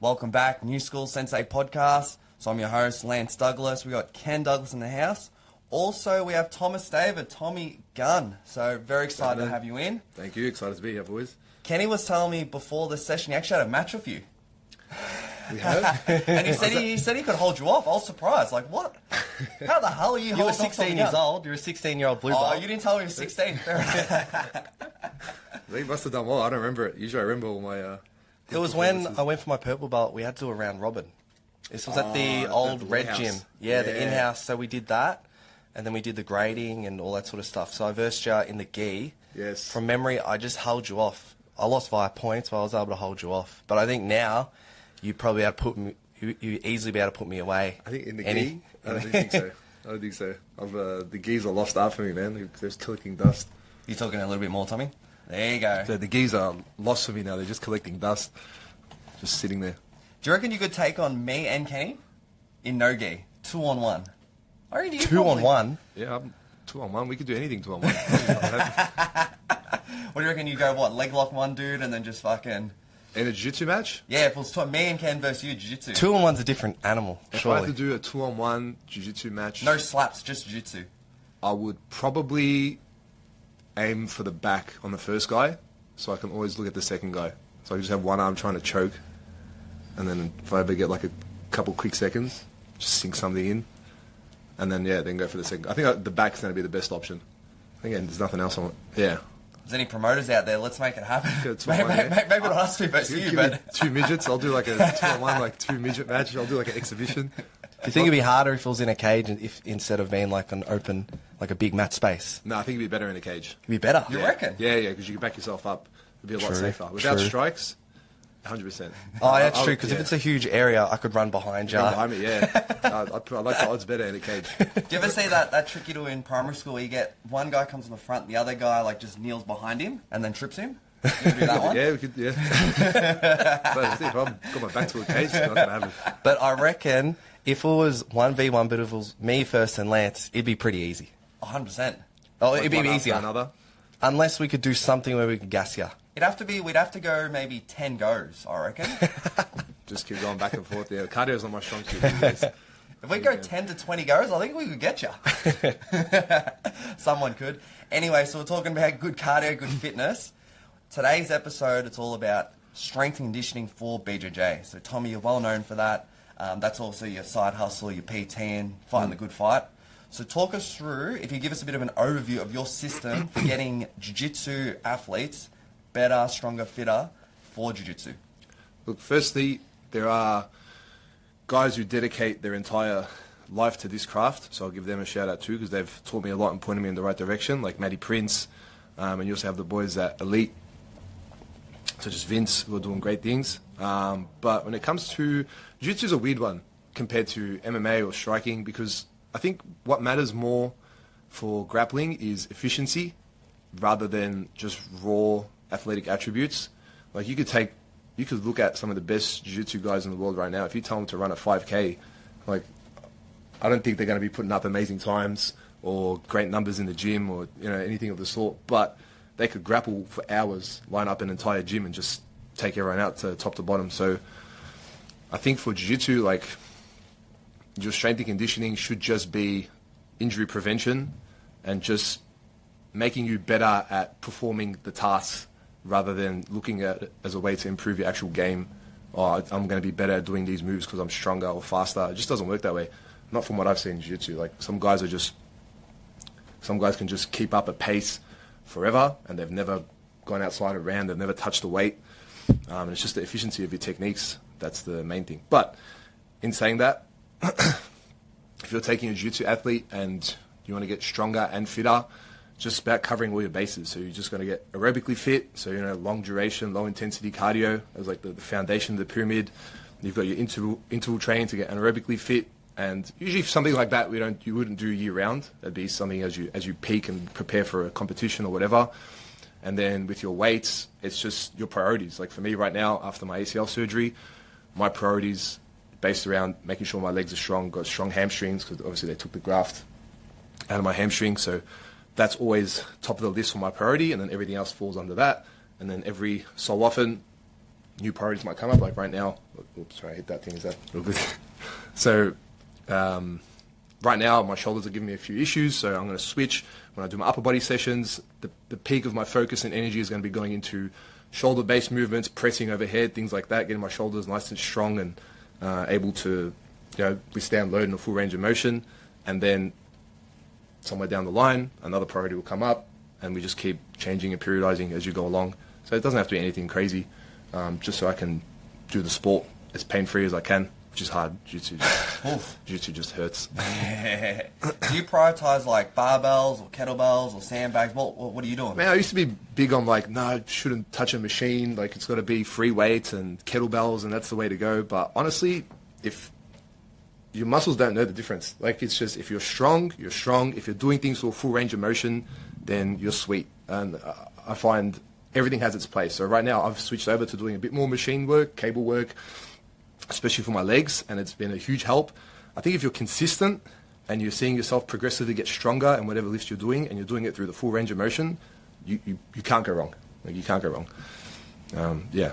Welcome back, New School Sensei podcast. So I'm your host, Lance Douglas. We got Ken Douglas in the house. Also, we have Thomas David, Tommy Gunn. So very excited to have you in. Thank you. Excited to be here, boys. Kenny was telling me before this session he actually had a match with you. We have? And he said he could hold you off. I was surprised. Like, what? How the hell are you holding off? You were 16 years old. You're a 16-year-old blue belt. Oh, you didn't tell me you were 16. They must have done well. I don't remember it. Usually I remember all my... It was when I went for my purple belt, we had to do a round robin. This was at the old Red Gym. Yeah, the in-house. So we did that, and then we did the grading and all that sort of stuff. So I versed you in the gi. Yes. From memory, I just held you off. I lost via points, but I was able to hold you off. But I think now, you probably able to put me... You easily be able to put me away. I think in the gi? I don't think so. I don't think so. The gis are lost art for me, man. They're just collecting dust. You talking a little bit more, Tommy? There you go. So the gis are lost for me now. They're just collecting dust. Just sitting there. Do you reckon you could take on me and Kenny in no gi? 2-on-1. I reckon you 2-on-1? Yeah, I'm 2-on-1. We could do anything 2-on-1. What do you reckon you go, what, leg lock one dude and then just fucking... In a jiu-jitsu match? Yeah, if it was me and Ken versus you, jiu-jitsu. 2-on-1's a different animal, If surely. I had to do a 2-on-1 jiu-jitsu match... No slaps, just jiu-jitsu. I would probably aim for the back on the first guy, so I can always look at the second guy. So I just have one arm trying to choke, and then if I ever get like a couple quick seconds, just sink something in, and then then go for the second. I think the back's going to be the best option. Again, there's nothing else on it. Yeah. There's any promoters out there? Let's make it happen. Maybe not us two versus you, but two midgets. I'll do like a 2-on-1, like 2 midget match. I'll do like an exhibition. Do you think it'd be harder if it was in a cage if instead of being like an open, like a big mat space? No, I think it'd be better in a cage. It'd be better. You reckon? Yeah, because you can back yourself up. It'd be a lot safer. Without strikes, 100%. Oh, that's true, because if it's a huge area, I could run behind you. Behind me, yeah. I like the odds better in a cage. Do you ever see that trick you do in primary school where you get one guy comes in the front, the other guy like just kneels behind him and then trips him? You ever do that one? Yeah, we could, yeah. But if I've got my back to a cage, it's not going to happen. But I reckon if it was 1v1, but if it was me first and Lance, it'd be pretty easy. 100%. Oh, Like it'd be one after easier. another. Unless we could do something where we could gas you. We'd have to go maybe 10 goes, I reckon. Just keep going back and forth. Yeah, cardio's not my strong suit. If we go 10 to 20 goes, I think we could get you. Someone could. Anyway, so we're talking about good cardio, good fitness. Today's episode, it's all about strength and conditioning for BJJ. So, Tommy, you're well known for that. That's also your side hustle, your PTing, fighting the good fight. So talk us through, if you give us a bit of an overview of your system for getting jiu-jitsu athletes better, stronger, fitter for jiu-jitsu. Look, firstly, there are guys who dedicate their entire life to this craft, so I'll give them a shout out too, because they've taught me a lot and pointed me in the right direction, like Matty Prince, and you also have the boys at Elite, such as Vince, who are doing great things. But when it comes to jiu-jitsu, is a weird one compared to MMA or striking, because I think what matters more for grappling is efficiency rather than just raw athletic attributes. Like you could look at some of the best jiu-jitsu guys in the world right now. If you tell them to run a 5K, like I don't think they're going to be putting up amazing times or great numbers in the gym or anything of the sort. But they could grapple for hours, line up an entire gym, and just take everyone out to top to bottom. So I think for jiu-jitsu, like your strength and conditioning should just be injury prevention and just making you better at performing the tasks rather than looking at it as a way to improve your actual game. Oh, I'm going to be better at doing these moves because I'm stronger or faster. It just doesn't work that way. Not from what I've seen in jiu-jitsu. Like some guys can just keep up a pace forever and they've never gone outside a round, they've never touched the weight. And it's just the efficiency of your techniques. That's the main thing. But in saying that, if you're taking a jiu-jitsu athlete and you want to get stronger and fitter, just about covering all your bases. So you're just going to get aerobically fit, so long duration, low intensity cardio as like the foundation of the pyramid. You've got your interval training to get anaerobically fit, and usually something like that you wouldn't do year round. That'd be something as you peak and prepare for a competition or whatever. And then with your weights, it's just your priorities. Like for me right now, after my ACL surgery, my priorities based around making sure my legs are strong, got strong hamstrings, because obviously they took the graft out of my hamstring. So that's always top of the list for my priority, and then everything else falls under that. And then every so often, new priorities might come up. Like right now, oops, sorry, I hit that thing. Is that real good? So right now, my shoulders are giving me a few issues, so I'm going to switch. When I do my upper body sessions, the peak of my focus and energy is going to be going into shoulder-based movements, pressing overhead, things like that, getting my shoulders nice and strong and able to, withstand load in a full range of motion. And then somewhere down the line, another priority will come up, and we just keep changing and periodizing as you go along. So it doesn't have to be anything crazy, just so I can do the sport as pain-free as I can, which is hard. Jiu-jitsu just hurts. Do you prioritize like barbells or kettlebells or sandbags? What are you doing? Man, I used to be big on like, no, I shouldn't touch a machine. Like, it's got to be free weights and kettlebells, and that's the way to go. But honestly, if your muscles don't know the difference, like, it's just, if you're strong, you're strong. If you're doing things for a full range of motion, then you're sweet. And I find everything has its place. So right now, I've switched over to doing a bit more machine work, cable work, especially for my legs, and it's been a huge help. I think if you're consistent and you're seeing yourself progressively get stronger in whatever lift you're doing, and you're doing it through the full range of motion, you can't go wrong. Like, you can't go wrong. Yeah.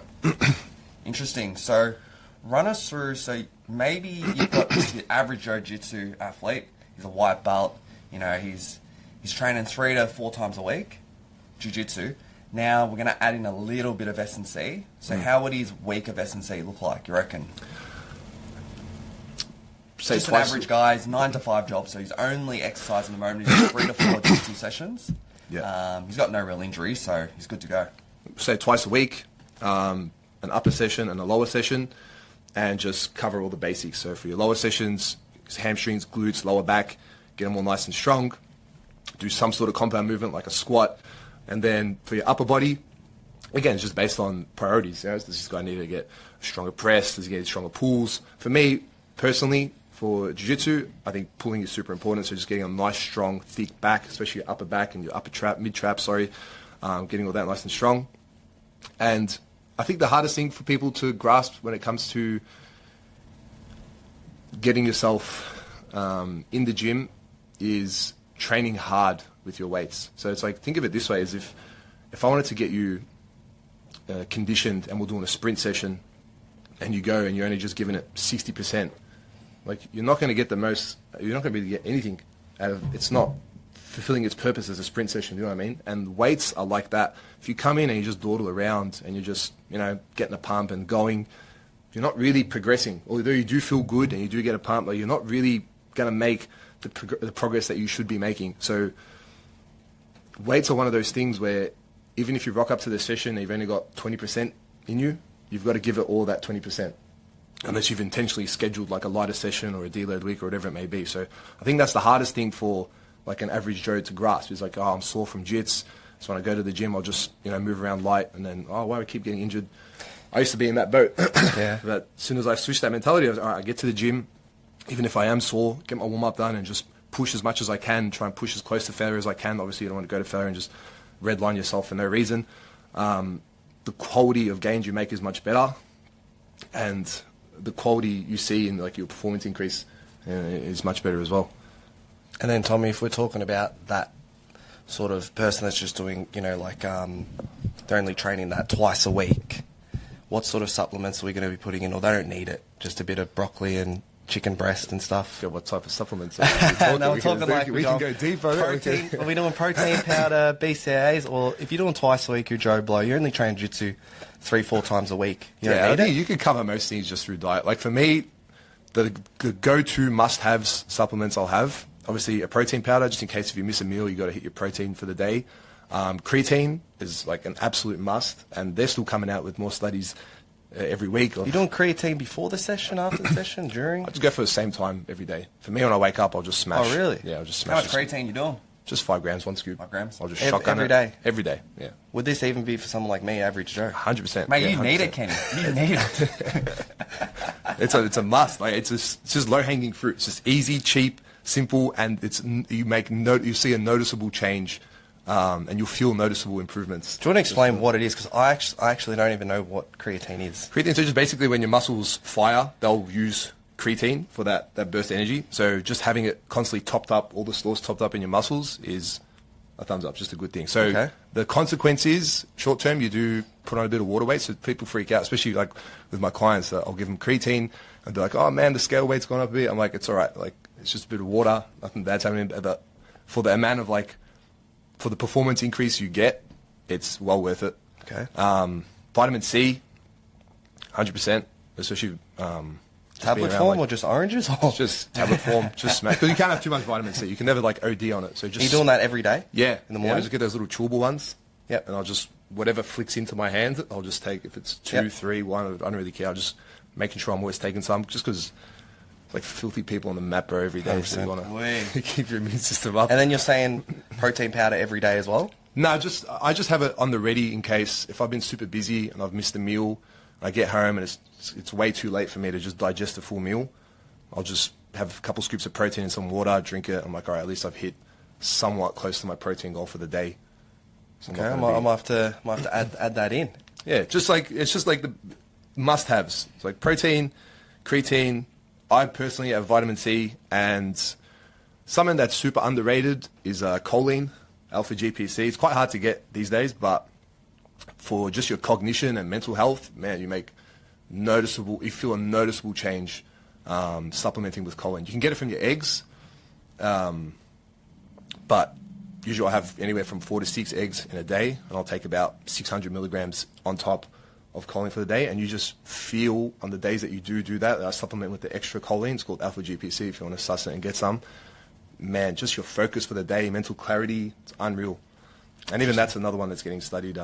Interesting. So run us through, so maybe you've got the average jiu-jitsu athlete. He's a white belt. He's training 3 to 4 times a week, jiu-jitsu. Now we're going to add in a little bit of S&C. So how would his week of S&C look like, you reckon? Say just an average guy's 9 to 5 job, so he's only exercising at the moment. He's 3 to 4 jiu-jitsu sessions. Yeah. He's got no real injuries, so he's good to go. Say twice a week, an upper session and a lower session, and just cover all the basics. So for your lower sessions, hamstrings, glutes, lower back, get them all nice and strong. Do some sort of compound movement like a squat. And then for your upper body, again, it's just based on priorities. Does this guy need to get a stronger press? Does he get stronger pulls? For me, personally, for jiu-jitsu, I think pulling is super important. So just getting a nice, strong, thick back, especially your upper back and your upper trap, mid-trap, getting all that nice and strong. And I think the hardest thing for people to grasp when it comes to getting yourself in the gym is training hard with your weights. So it's like, think of it this way, as if I wanted to get you conditioned and we're doing a sprint session and you go and you're only just giving it 60%, like, you're not going to get you're not going to be able to get anything out of it's not fulfilling its purpose as a sprint session, you know what I mean? And weights are like that. If you come in and you just dawdle around and you're just, getting a pump and going, you're not really progressing. Although you do feel good and you do get a pump, but you're not really going to make the progress that you should be making. So weights are one of those things where even if you rock up to the session and you've only got 20% in you, you've got to give it all that 20%. Unless you've intentionally scheduled like a lighter session or a deload week or whatever it may be. So I think that's the hardest thing for like an average Joe to grasp. Is like, I'm sore from jits. So when I go to the gym, I'll just, move around light, and then, why do I keep getting injured? I used to be in that boat. Yeah. But as soon as I switched that mentality, I was, all right, I get to the gym, even if I am sore, get my warm-up done and just push as much as I can, try and push as close to failure as I can. Obviously, you don't want to go to failure and just redline yourself for no reason. The quality of gains you make is much better, and the quality you see in like your performance increase is much better as well. And then, Tommy, if we're talking about that sort of person that's just doing, they're only training that twice a week, what sort of supplements are we going to be putting in? Or they don't need it, just a bit of broccoli and chicken breast and stuff. Yeah, what type of supplements are we talking? No, we're talking like we can go deeper. Protein. Are we doing protein powder, BCAAs? Or if you're doing twice a week, you're Joe Blow. You're only training jiu-jitsu 3-4 times a week. I think you can cover most things just through diet. Like for me, the go-to must-haves supplements I'll have, obviously a protein powder, just in case if you miss a meal, you got to hit your protein for the day. Creatine is like an absolute must, and they're still coming out with more studies every week. You doing creatine before the session, after the session, during? I just go for the same time every day. For me, when I wake up, I'll just smash. Oh, really? Yeah, I'll just How smash. much creatine you doing? Just 5 grams, 1 scoop. 5 grams? I'll just every shotgun it. day? Every day, yeah. Would this even be for someone like me, average Joe? 100%. Mate, yeah, you 100%. need it, Kenny. You need it. It's a must. Like it's just low hanging fruit. It's just easy, cheap, simple, and you see a noticeable change, and you'll feel noticeable improvements. Do you want to explain what it is? Because I actually don't even know what creatine is. Creatine is just basically when your muscles fire, they'll use creatine for that burst energy. So just having it constantly topped up, all the stores topped up in your muscles is a thumbs up, just a good thing. So The consequence is, short term, you do put on a bit of water weight, so people freak out, especially like with my clients. I'll give them creatine, and they're like, "Oh man, the scale weight's gone up a bit." I'm like, "It's all right. Like, it's just a bit of water. Nothing bad's happening." But for the amount of for the performance increase you get, it's well worth it. Okay. Vitamin C, 100%, especially. Tablet form or just oranges? Or? Just tablet form, just smack. Because you can't have too much vitamin C. You can never OD on it. So just. Are you doing that every day? Yeah. In the morning? Yeah, I just get those little chewable ones. Yep. And I'll just, whatever flicks into my hand, I'll just take. If it's 2, 3, 1, I don't really care. I'll just making sure I'm always taking some, just because it's like filthy people on the map, bro, every day. So you want to keep your immune system up. And then you're saying protein powder every day as well? No, I just have it on the ready in case if I've been super busy and I've missed a meal, I get home and it's way too late for me to just digest a full meal. I'll just have a couple scoops of protein and some water, drink it. I'm like, all right, at least I've hit somewhat close to my protein goal for the day. So okay, I might have to add that in. Yeah, it's just like the must-haves. It's like protein, creatine. I personally have vitamin C, and something that's super underrated is choline, alpha GPC. It's quite hard to get these days, but for just your cognition and mental health, man, you feel a noticeable change supplementing with choline. You can get it from your eggs, but usually I have anywhere from 4 to 6 eggs in a day, and I'll take about 600 milligrams on top of choline for the day, and you just feel on the days that you do that, I supplement with the extra choline. It's called alpha GPC if you want to suss it and get some. Man, just your focus for the day, mental clarity, it's unreal. And even that's another one that's getting studied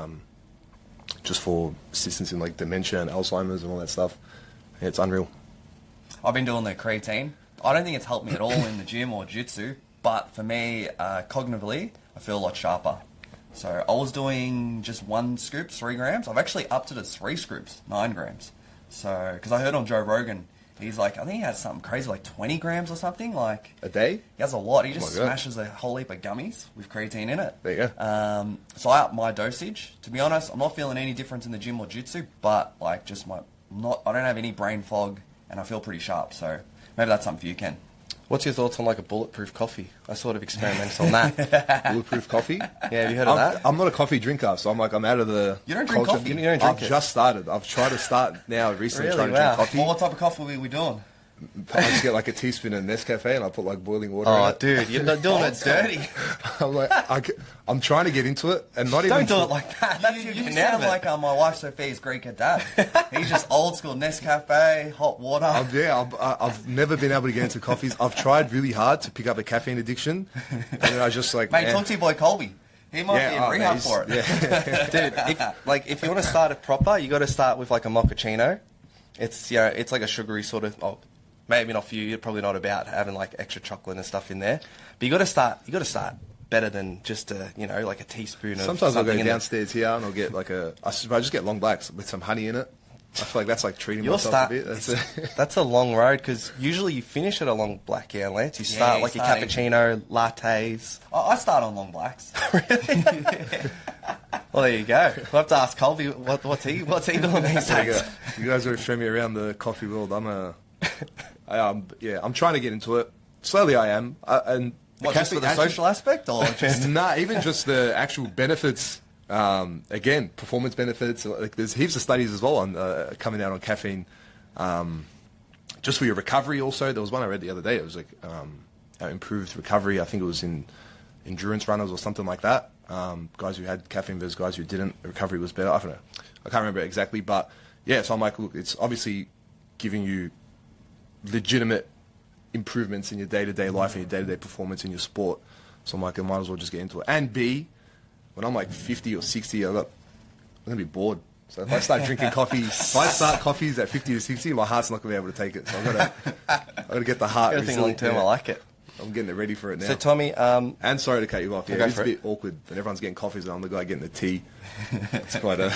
just for assistance in like dementia and Alzheimer's and all that stuff. Yeah, it's unreal. I've been doing the creatine. I don't think it's helped me at all in the gym or jiu-jitsu, but for me, cognitively, I feel a lot sharper. So I was doing just 1 scoop, 3 grams. I've actually upped it to 3 scoops, 9 grams. So, because I heard on Joe Rogan, he's like, I think he has something crazy, like 20 grams or something. Like a day? He has a lot. He Oh just my God. smashes a whole heap of gummies with creatine in it. There you go. So I upped my dosage. To be honest, I'm not feeling any difference in the gym or jiu-jitsu, but like just I don't have any brain fog, and I feel pretty sharp. So maybe that's something for you, Ken. What's your thoughts on like a bulletproof coffee? I sort of experimented on that. Bulletproof coffee? Yeah, have you heard of that? I'm not a coffee drinker, so I'm out of the You don't drink culture. coffee? You don't drink I've it? just started. I've tried to start now recently Really? trying to Wow. drink coffee. Well, what type of coffee are we doing? I just get like a teaspoon of Nescafe and I put like boiling water Oh, in it. dude, you're not doing it dirty. I'm like, I'm trying to get into it, and not even. Don't do it like that. That's You getting out sound of it. like my wife Sophia's Greek dad. He's just old school Nescafe, hot water. I've never been able to get into coffees. I've tried really hard to pick up a caffeine addiction, and then I just like. Mate, talk to your boy Colby. He might be in rehab for it. Yeah. Dude, if you want to start it proper, you got to start with like a mochaccino. It's it's like a sugary sort of. Oh, maybe not for you. You're probably not about having like extra chocolate and stuff in there. But you got to start. You got to start better than just like a teaspoon of. Sometimes I'll something go in downstairs here and I'll get like I just get long blacks with some honey in it. I feel like that's like treating You'll myself start. a bit. That's a long road because usually you finish at a long black, yeah, Lance. You start you like your start cappuccino, lattes. I start on long blacks. Well, there you go. We'll have to ask Colby what's he doing these There you days. go. You guys are showing me around the coffee world. I'm trying to get into it. Slowly I am. And What, just for the social aspect, or just? Nah, even just the actual benefits. Again, performance benefits. Like there's heaps of studies as well on coming out on caffeine. Just for your recovery, also there was one I read the other day. It was like improved recovery. I think it was in endurance runners or something like that. Guys who had caffeine versus guys who didn't. The recovery was better. I don't know. I can't remember exactly, but yeah. So I'm like, look, it's obviously giving you legitimate improvements in your day-to-day life and your day-to-day performance in your sport. So I'm like, I might as well just get into it. And B, when I'm like 50 or 60, I'm going to be bored. So if I start drinking coffee, if I start coffees at 50 to 60, my heart's not going to be able to take it. So I've got to get the heart. Everything long term, I like it. I'm getting it ready for it now. So Tommy, and sorry to cut you off. Yeah, go it's for a it. bit awkward that everyone's getting coffees and I'm the guy getting the tea. It's quite a...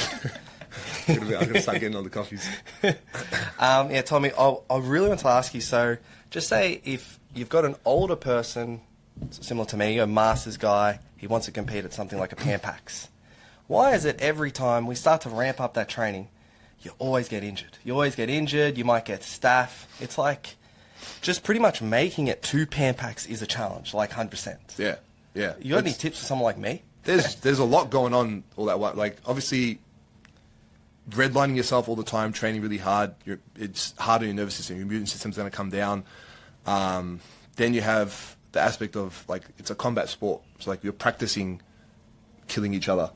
I'm going to start getting on the coffees. yeah, Tommy, I really want to ask you. So, just say if you've got an older person, similar to me, a masters guy, he wants to compete at something like a Pan-Pacs. Why is it every time we start to ramp up that training, you always get injured? You always get injured. You might get staph. It's like just pretty much making it to Pan-Pacs is a challenge, like 100%. Yeah, yeah. You got any tips for someone like me? there's a lot going on all that. Like, obviously, redlining yourself all the time, training really hard, it's hard on your nervous system. Your immune system's going to come down. Then you have the aspect of, like, it's a combat sport. So, like, you're practicing killing each other.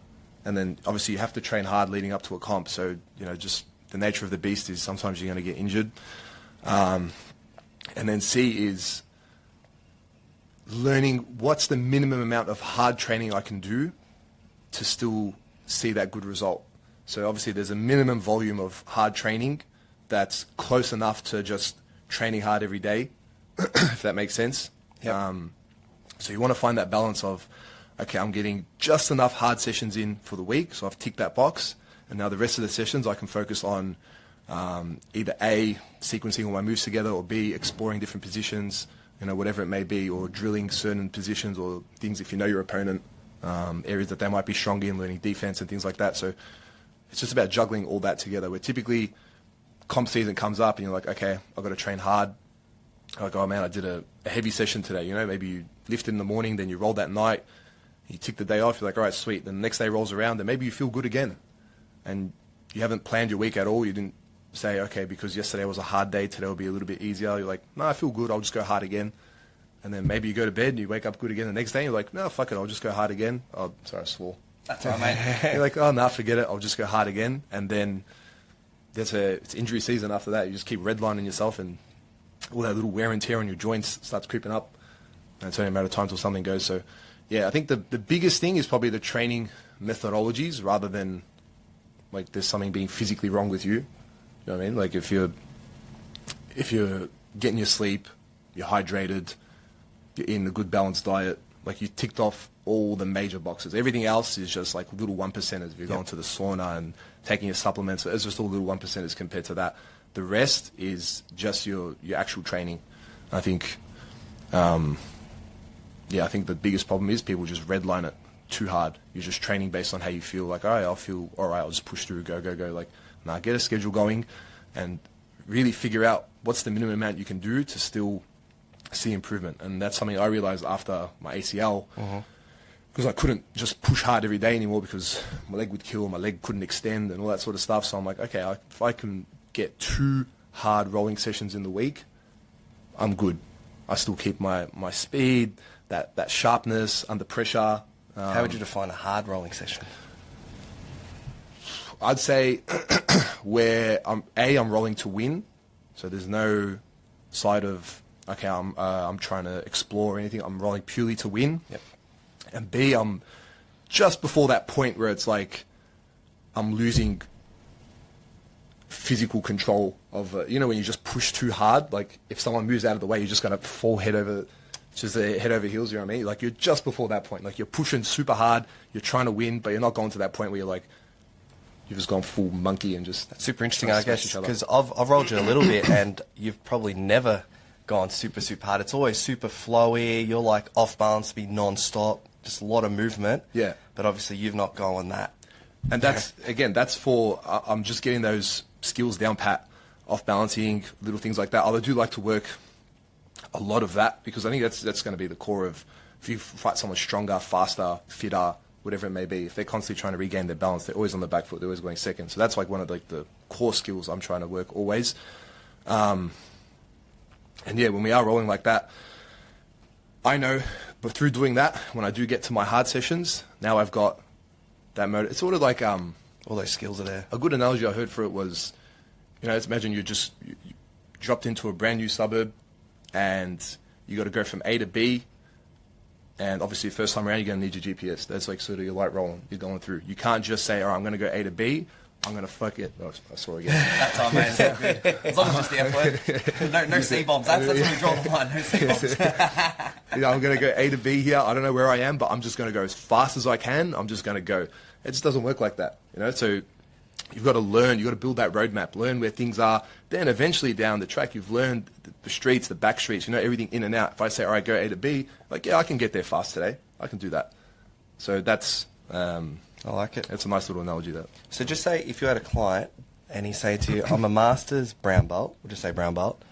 And then, obviously, you have to train hard leading up to a comp. So, just the nature of the beast is sometimes you're going to get injured. And then C is learning what's the minimum amount of hard training I can do to still see that good result. So obviously there's a minimum volume of hard training that's close enough to just training hard every day, if that makes sense. Yep. So you want to find that balance of, okay, I'm getting just enough hard sessions in for the week, so I've ticked that box, and now the rest of the sessions I can focus on either A, sequencing all my moves together, or B, exploring different positions, whatever it may be, or drilling certain positions or things if you know your opponent, areas that they might be strong in, learning defense and things like that. So it's just about juggling all that together, where typically comp season comes up and you're like, okay, I've got to train hard. Like, oh man, I did a heavy session today. Maybe you lifted in the morning, then you rolled that night, you tick the day off, you're like, all right, sweet. Then the next day rolls around and maybe you feel good again. And you haven't planned your week at all. You didn't say, okay, because yesterday was a hard day, today will be a little bit easier. You're like, no, I feel good, I'll just go hard again. And then maybe you go to bed and you wake up good again the next day. You're like, no, fuck it, I'll just go hard again. Oh, sorry, I swore. That's all right, mate. You're like, oh, no, forget it, I'll just go hard again. And then it's injury season after that. You just keep redlining yourself and all that little wear and tear on your joints starts creeping up. And it's only a matter of time till something goes. So, yeah, I think the biggest thing is probably the training methodologies rather than, like, there's something being physically wrong with you. You know what I mean? Like, if you're getting your sleep, you're hydrated, you're eating a good balanced diet, like, you ticked off all the major boxes. Everything else is just like little 1%ers. If you're going to the sauna and taking your supplements, it's just all little 1%ers compared to that. The rest is just your actual training. I think, I think the biggest problem is people just redline it too hard. You're just training based on how you feel. Like, all right, I'll feel all right, I'll just push through, go. Like, nah, get a schedule going and really figure out what's the minimum amount you can do to still see improvement. And that's something I realized after my ACL, because I couldn't just push hard every day anymore because my leg would kill, my leg couldn't extend and all that sort of stuff. So I'm like, okay, if I can get 2 hard rolling sessions in the week, I'm good. I still keep my speed, that sharpness under pressure. How would you define a hard rolling session? I'd say where I'm rolling to win, so there's no side of, okay, I'm trying to explore or anything. I'm rolling purely to win. Yep. And B, I'm just before that point where it's like I'm losing physical control of, when you just push too hard. Like, if someone moves out of the way, you're just going to fall head over heels, you know what I mean? Like, you're just before that point. Like, you're pushing super hard, you're trying to win, but you're not going to that point where you're like, you've just gone full monkey and just... That's super interesting, I guess, because I've rolled you a little bit and you've probably never gone super hard. It's always super flowy, you're like off balance, be non-stop, just a lot of movement. Yeah. But obviously you've not gone that. And that's for, I'm just getting those skills down pat, off balancing, little things like that. I do like to work a lot of that because I think that's going to be the core of, if you fight someone stronger, faster, fitter, whatever it may be, if they're constantly trying to regain their balance, they're always on the back foot, they're always going second. So that's like one of the core skills I'm trying to work always. And yeah, when we are rolling like that, I know, but through doing that, when I do get to my hard sessions, now I've got that mode. It's sort of like all those skills are there. A good analogy I heard for it was, let's imagine you dropped into a brand new suburb and you got to go from A to B. And obviously, first time around, you're going to need your GPS. That's like sort of your light rolling. You're going through. You can't just say, all right, I'm going to go A to B. I'm going to fuck it. Oh, I saw it again. That's all, man. It's all good. As long as it's just the F word. No C-bombs. That's where we draw the line. No C-bombs. I'm going to go A to B here. I don't know where I am, but I'm just going to go as fast as I can. I'm just going to go. It just doesn't work like that. So you've got to learn. You've got to build that roadmap. Learn where things are. Then eventually down the track, you've learned the streets, the back streets, everything in and out. If I say, all right, go A to B, like, yeah, I can get there fast today. I can do that. So that's... I like it. It's a nice little analogy, that. So just say if you had a client and he say to you, I'm a master's brown belt, we'll just say brown belt,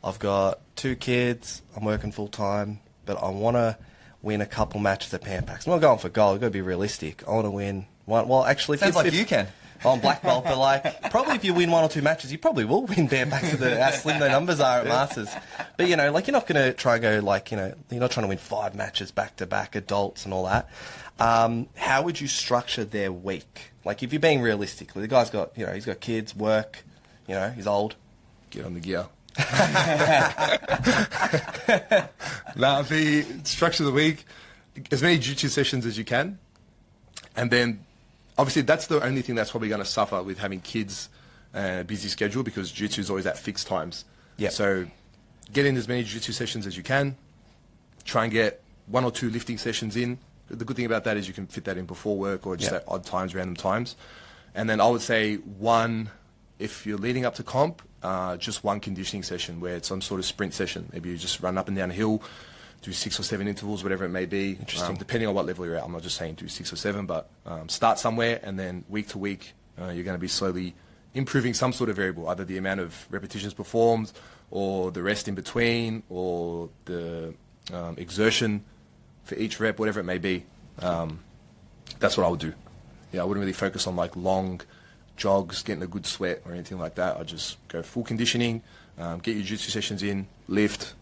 I've got 2 kids, I'm working full time, but I want win a couple matches at Pan Packs. I'm not going for gold. I've got to be realistic. I want to win one. Well, actually, Sounds like you can. I'm black belt, but like probably if you win 1 or 2 matches, you probably will win Pan Packs with how slim the numbers are at Masters. But you know, like you're not going to try and go like you're not trying to win 5 matches back to back, adults and all that. How would you structure their week? Like if you're being realistic, the guy's got he's got kids, work, he's old. Get on the gear. Now, the structure of the week, as many jiu-jitsu sessions as you can. And then, obviously, that's the only thing that's probably going to suffer with having kids and a busy schedule because jiu-jitsu is always at fixed times. Yeah. So, get in as many jiu-jitsu sessions as you can. Try and get 1 or 2 lifting sessions in. The good thing about that is you can fit that in before work or just at odd times, random times. And then I would say 1, if you're leading up to comp, just 1 conditioning session where it's some sort of sprint session. Maybe you just run up and down a hill, do 6 or 7 intervals, whatever it may be. Interesting. Depending on what level you're at. I'm not just saying do 6 or 7, but start somewhere and then week to week you're going to be slowly improving some sort of variable, either the amount of repetitions performed or the rest in between or the exertion for each rep, whatever it may be. That's what I would do. Yeah, I wouldn't really focus on like long jogs, getting a good sweat or anything like that. I'd just go full conditioning, get your jiu-jitsu sessions in, lift,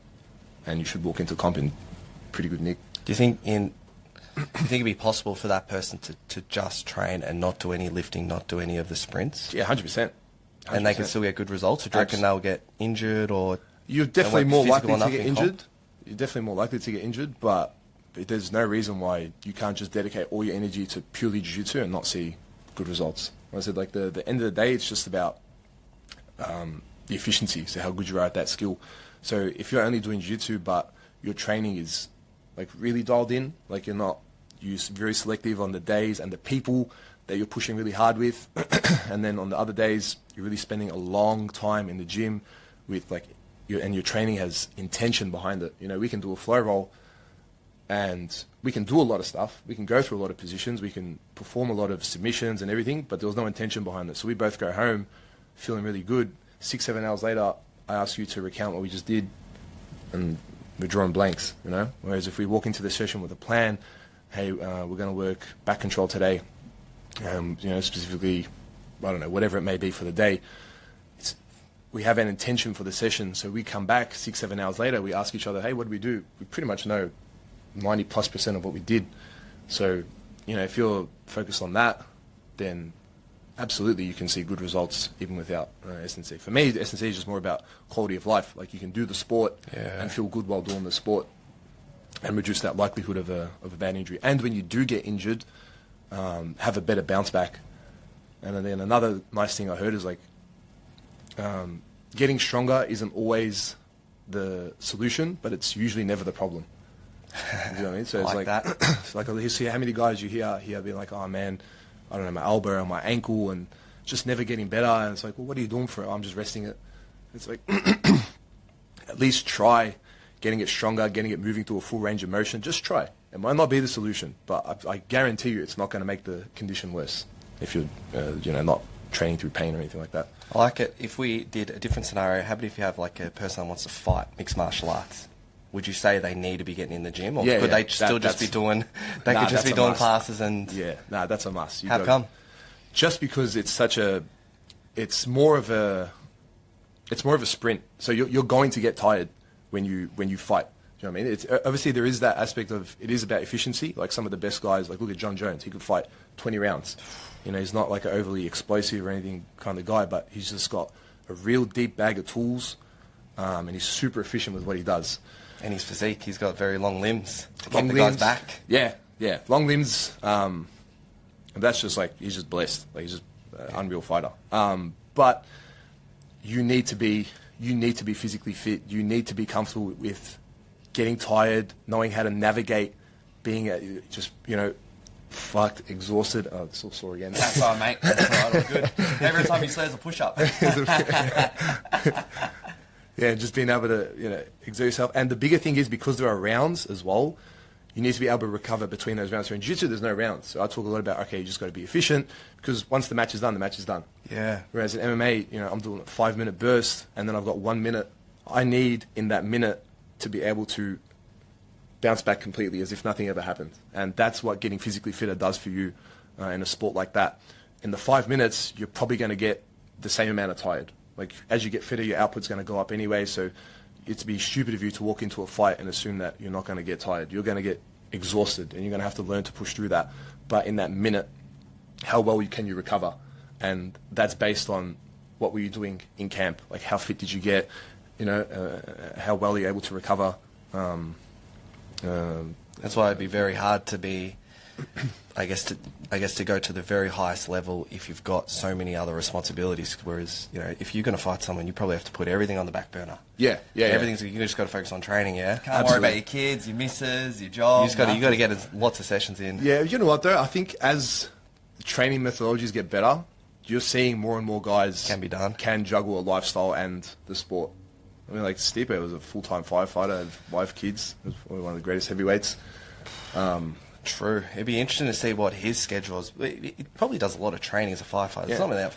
and you should walk into comp in pretty good nick. Do you think it'd be possible for that person to just train and not do any lifting, not do any of the sprints? Yeah, 100%. And they can still get good results? Or do you reckon they'll get injured or... You're definitely more likely to get in injured. comp? You're definitely more likely to get injured, but there's no reason why you can't just dedicate all your energy to purely jiu-jitsu and not see good results. I said, like, the end of the day, it's just about the efficiency, so how good you are at that skill. So if you're only doing jiu-jitsu, but your training is, like, really dialed in, like you're very selective on the days and the people that you're pushing really hard with, and then on the other days, you're really spending a long time in the gym with, like, your training has intention behind it. We can do a flow roll, and we can do a lot of stuff. We can go through a lot of positions. We can perform a lot of submissions and everything, but there was no intention behind it. So we both go home feeling really good. 6, 7 hours later, I ask you to recount what we just did, and we're drawing blanks, Whereas if we walk into the session with a plan, hey, we're going to work back control today, specifically, I don't know, whatever it may be for the day. We have an intention for the session, so we come back 6, 7 hours later, we ask each other, hey, what did we do? We pretty much know 90+% of what we did. So, if you're focused on that, then absolutely you can see good results even without SNC. For me, the SNC is just more about quality of life. Like, you can do the sport and feel good while doing the sport and reduce that likelihood of a bad injury. And when you do get injured, have a better bounce back. And then another nice thing I heard is, like, getting stronger isn't always the solution, but it's usually never the problem. You know what I mean? So it's like that. It's like you see how many guys you hear being like, oh man, I don't know, my elbow or my ankle, and just never getting better. And it's like, well, what are you doing for it? I'm just resting it. It's like, at least try getting it stronger, getting it moving to a full range of motion. Just try. It might not be the solution, but I guarantee you it's not going to make the condition worse if you're not training through pain or anything like that. I like it. If we did a different scenario, how about if you have like a person that wants to fight mixed martial arts? Would you say they need to be getting in the gym, or could they still just be doing? They could just be doing classes and. Yeah, that's a must. How come? Just because it's more of a sprint. So you're going to get tired when you fight. Do you know what I mean? It's obviously there is that aspect of it is about efficiency. Like some of the best guys, like look at John Jones, he could fight 20 rounds. He's not like an overly explosive or anything kind of guy, but he's just got a real deep bag of tools, and he's super efficient with what he does. And his physique, he's got very long limbs to keep the guys back. Yeah, long limbs. And that's just like, he's just blessed. Like he's just an unreal fighter. But you need to be physically fit. You need to be comfortable with getting tired, knowing how to navigate, being fucked, exhausted. Oh, it's all sore again. That's all right, mate. That's all right, all good. Every time he says a push-up. Yeah, just being able to, exert yourself. And the bigger thing is, because there are rounds as well, you need to be able to recover between those rounds. So in jiu-jitsu, there's no rounds. So I talk a lot about, okay, you just got to be efficient, because once the match is done, the match is done. Yeah. Whereas in MMA, I'm doing a 5-minute burst, and then I've got 1 minute. I need, in that minute, to be able to bounce back completely as if nothing ever happened. And that's what getting physically fitter does for you in a sport like that. In the 5 minutes, you're probably going to get the same amount of tired. Like, as you get fitter, your output's going to go up anyway, so it'd be stupid of you to walk into a fight and assume that you're not going to get tired. You're going to get exhausted, and you're going to have to learn to push through that. But in that minute, how well can you recover? And that's based on what were you doing in camp? Like, how fit did you get? How well are you able to recover? That's why it'd be very hard to be, I guess to go to the very highest level if you've got so many other responsibilities. Whereas, if you're going to fight someone, you probably have to put everything on the back burner. Yeah. Everything's you just got to focus on training. Yeah, can't worry about your kids, your missus, your job. You got to get lots of sessions in. Yeah, you know what though? I think as training methodologies get better, you're seeing more and more guys can juggle a lifestyle and the sport. I mean, like Stipe was a full-time firefighter, had wife, kids. He was probably one of the greatest heavyweights. True. It'd be interesting to see what his schedule is. He probably does a lot of training as a firefighter. Yeah.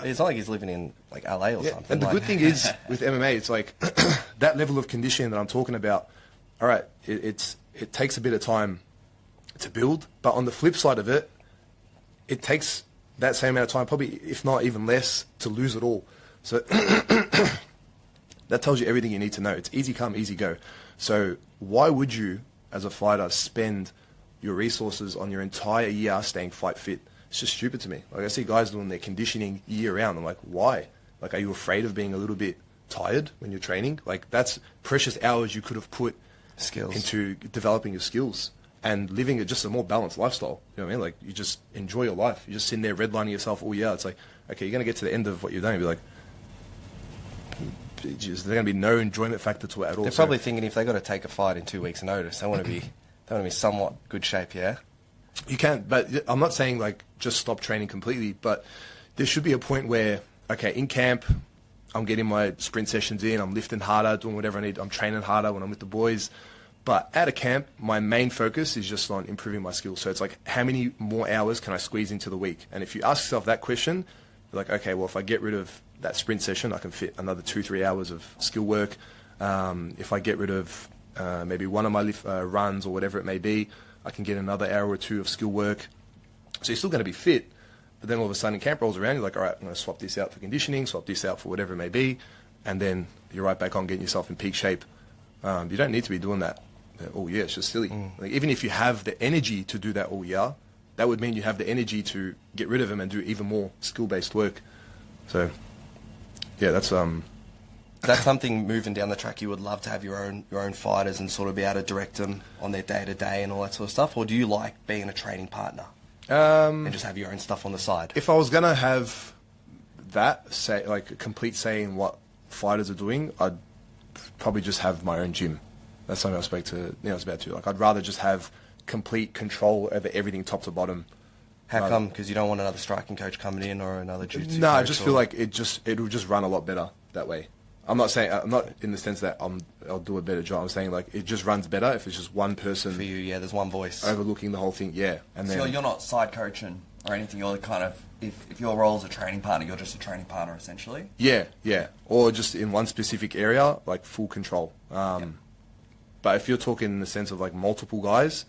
It's not like he's living in like LA or something. And the good thing is with MMA, it's like that level of conditioning that I'm talking about. All right, it takes a bit of time to build, but on the flip side of it, it takes that same amount of time, probably if not even less, to lose it all. So that tells you everything you need to know. It's easy come, easy go. So why would you, as a fighter, spend your resources on your entire year staying fight fit? It's just stupid to me. Like, I see guys doing their conditioning year round. I'm like, why? Like, are you afraid of being a little bit tired when you're training? Like, that's precious hours you could have put into developing your skills and living just a more balanced lifestyle. You know what I mean? Like, you just enjoy your life. You're just sitting there redlining yourself all year. It's like, okay, you're going to get to the end of what you're doing and be like, there's going to be no enjoyment factor to it at all. They're probably thinking if they got to take a fight in 2 weeks' notice, they want to be somewhat good shape, yeah? You can, but I'm not saying like just stop training completely, but there should be a point where, okay, in camp, I'm getting my sprint sessions in, I'm lifting harder, doing whatever I need, I'm training harder when I'm with the boys. But out of camp, my main focus is just on improving my skills. So it's like, how many more hours can I squeeze into the week? And if you ask yourself that question, you're like, okay, well, if I get rid of that sprint session, I can fit another 2-3 hours of skill work. If I get rid of maybe one of my runs or whatever it may be, I can get another hour or 2 of skill work. So you're still going to be fit, but then all of a sudden camp rolls around, you're like, all right, I'm going to swap this out for conditioning, swap this out for whatever it may be, and then you're right back on getting yourself in peak shape. You don't need to be doing that all year. It's just silly. Like, even if you have the energy to do that all year, that would mean you have the energy to get rid of them and do even more skill-based work. So, yeah, that's something moving down the track. You would love to have your own fighters and sort of be able to direct them on their day to day and all that sort of stuff, or do you like being a training partner and just have your own stuff on the side? If I was gonna have that say, like a complete say in what fighters are doing, I'd probably just have my own gym. That's something I was about to. Like, I'd rather just have complete control over everything, top to bottom. How come? Because you don't want another striking coach coming in or another jiu-jitsu coach? No, I just feel like it will just run a lot better that way. I'm not in the sense that I'll do a better job. I'm saying like it just runs better if it's just one person. For you, yeah, there's one voice overlooking the whole thing. Yeah, and so then you're not side coaching or anything. You're kind of if your role is a training partner, you're just a training partner essentially. Yeah, or just in one specific area, like full control. But if you're talking in the sense of like multiple guys,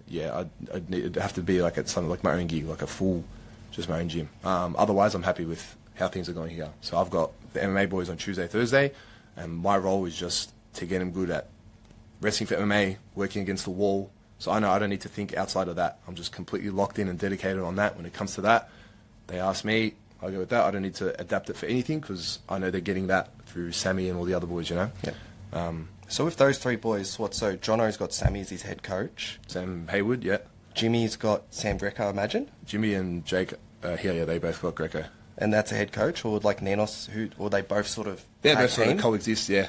yeah, it'd have to be like at something like my own gig, like a full, just my own gym. Otherwise, I'm happy with how things are going here. So I've got the MMA boys on Tuesday, Thursday, and my role is just to get them good at wrestling for MMA, working against the wall. So I know I don't need to think outside of that. I'm just completely locked in and dedicated on that. When it comes to that, they ask me, I go with that. I don't need to adapt it for anything because I know they're getting that through Sammy and all the other boys, you know? Yeah. So with those 3 boys, so Jono's got Sammy as his head coach. Sam Haywood, yeah. Jimmy's got Sam Greco, I imagine? Jimmy and Jake, they both got Greco. And that's a head coach, or like Nenos, or they both sort of both sort of coexist, yeah.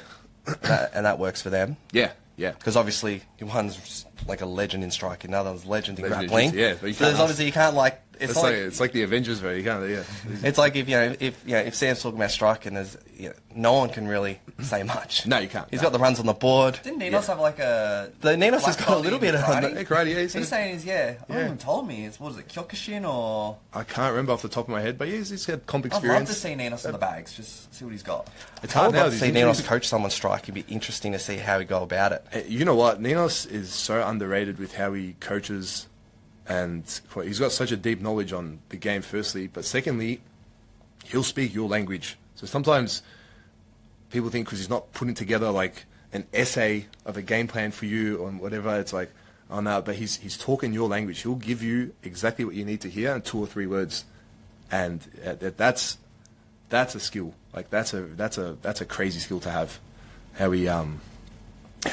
And that works for them? Yeah. Because obviously, one's like a legend in striking, the other's legend in grappling. Yeah. But obviously you can't like It's it's like the Avengers, bro. You can't, yeah. It's like if Sam's talking about striking, there's no one can really say much. No, you can't. He's got the runs on the board. Didn't Ninos have like a... The Ninos has got a little bit of karate. Yeah, he's saying I haven't even told me. What is it, Kyokushin or... I can't remember off the top of my head, but he's had comp I'd experience. love to see Ninos in the bags, just see what he's got. It's I hard would now. love to see Ninos coach someone strike. It'd be interesting to see how he go about it. You know what? Ninos is so underrated with how he coaches, and he's got such a deep knowledge on the game, firstly, but secondly, he'll speak your language. So sometimes people think because he's not putting together like an essay of a game plan for you or whatever, it's like, oh no, but he's talking your language. He'll give you exactly what you need to hear in 2 or 3 words, and that's a skill. Like that's a crazy skill to have. How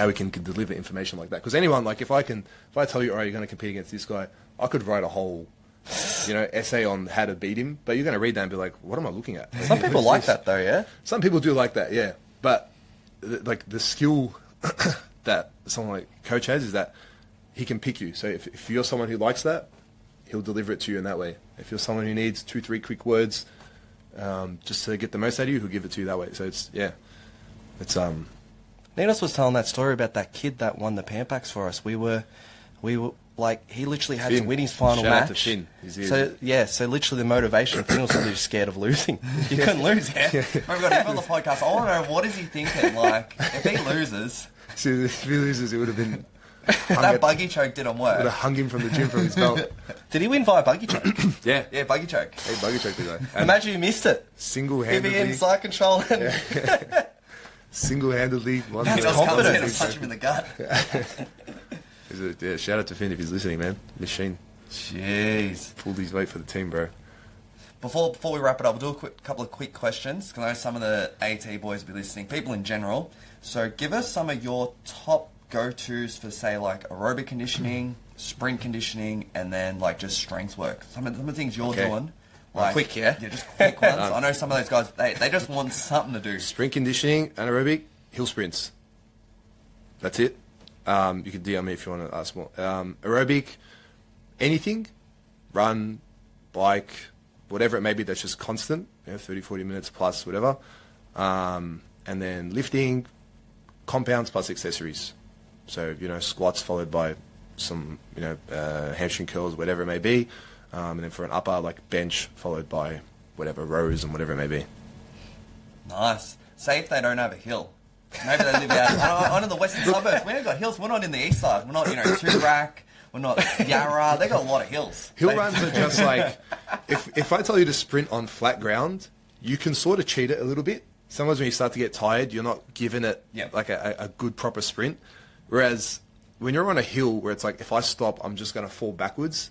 he can deliver information like that. Because anyone, like if I tell you, all right, you're going to compete against this guy, I could write a whole, essay on how to beat him. But you're going to read that and be like, what am I looking at? Some people like that though, yeah. Some people do like that, yeah. But like the skill that someone like coach has is that he can pick you. So if you're someone who likes that, he'll deliver it to you in that way. If you're someone who needs 2, 3 quick words just to get the most out of you, he'll give it to you that way. So it's Ninos was telling that story about that kid that won the Pampaks for us. We were like, he literally had to win his final Shout out match. to Finn. So literally the motivation for Finn was that he was scared of losing. You couldn't lose, yeah. We've got him on the podcast. I want to know, what is he thinking? Like, if he loses... So if he loses, it would have been... that buggy choke didn't work. Would have hung him from the gym from his belt. Did he win via buggy choke? Yeah, buggy choke. Hey, buggy choke the guy. Imagine you missed it. Single-handedly... He'd be in side control and... Single-handedly... That's confident. And punch him in the gut. Shout out to Finn if he's listening, man. Machine. Jeez. Pulled his weight for the team, bro. Before we wrap it up, we'll do a couple of quick questions, because I know some of the AT boys will be listening, people in general. So give us some of your top go-tos for, say, like aerobic conditioning, sprint conditioning, and then like just strength work. Some of the things you're doing. Like, quick, yeah? Yeah, just quick ones. I know some of those guys, they just want something to do. Sprint conditioning, anaerobic, hill sprints. That's it. You can DM me if you want to ask more. Aerobic, anything, run, bike, whatever it may be that's just constant, 30, 40 minutes plus, whatever. And then lifting, compounds plus accessories. So, squats followed by some, hamstring curls, whatever it may be. And then for an upper, like bench followed by whatever, rows and whatever it may be. Nice. Say if they don't have a hill. Maybe they live out in the western suburbs. We ain't got hills. We're not in the east side. We're not, Toorak. We're not Yarra. They got a lot of hills. Hill runs are just like, if I tell you to sprint on flat ground, you can sort of cheat it a little bit. Sometimes when you start to get tired, you're not giving it like a good proper sprint. Whereas when you're on a hill where it's like, if I stop, I'm just going to fall backwards.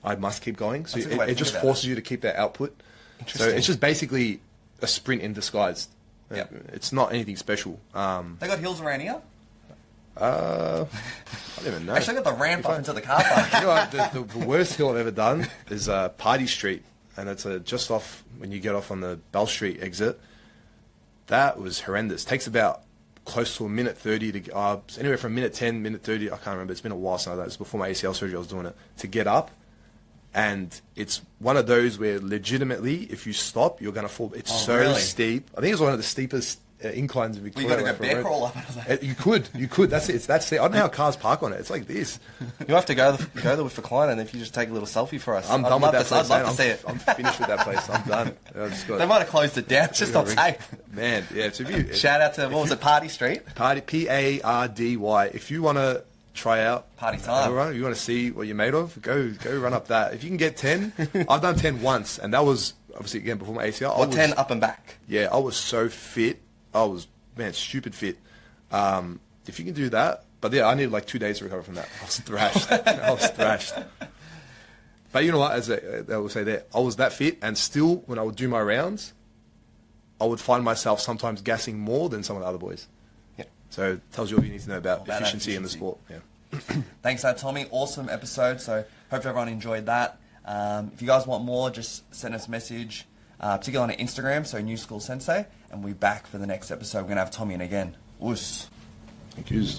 I must keep going. So it just forces you to keep that output. So it's just basically a sprint in disguise. Yeah. It's not anything special. They got hills around here? I don't even know. Actually, I got the ramp up into the car park. You know what, the worst hill I've ever done is Party Street. And it's just off, when you get off on the Bell Street exit. That was horrendous. Takes about close to a minute 30 to anywhere from minute 10, minute 30. I can't remember. It's been a while since that. It was before my ACL surgery. I was doing it to get up, and it's one of those where legitimately, if you stop, you're going to fall. It's so really? steep. I think it's one of the steepest inclines in Victoria. Well, you got to go bear crawl up into that. You could. That's it. It's that steep. I don't know how cars park on it. It's like this. You have to go there with the client, and if you just take a little selfie for us. I'm done with that place. I'd love to see it. I'm finished with that place. I'm done. They might have closed it down. It's just not safe. Man, yeah. It's a view. Shout out to, what was it, Party Street? Party, Pardy. If you want to try out Party time. If you want to see what you're made of, go run up that. If you can get 10, I've done 10 once, and that was obviously again before my ACL. Or 10 up and back. Yeah, I was so fit. I was stupid fit. If you can do that, but yeah, I needed like 2 days to recover from that. I was thrashed. But you know what? As I will say that I was that fit, and still when I would do my rounds, I would find myself sometimes gassing more than some of the other boys. Yeah. So it tells you all you need to know about efficiency in the sport. Yeah. Thanks, Tommy. Awesome episode. So hope everyone enjoyed that. If you guys want more, just send us a message, particularly on Instagram. So New School Sensei, and we'll be back for the next episode. We're gonna have Tommy in again. Oos. Thank you.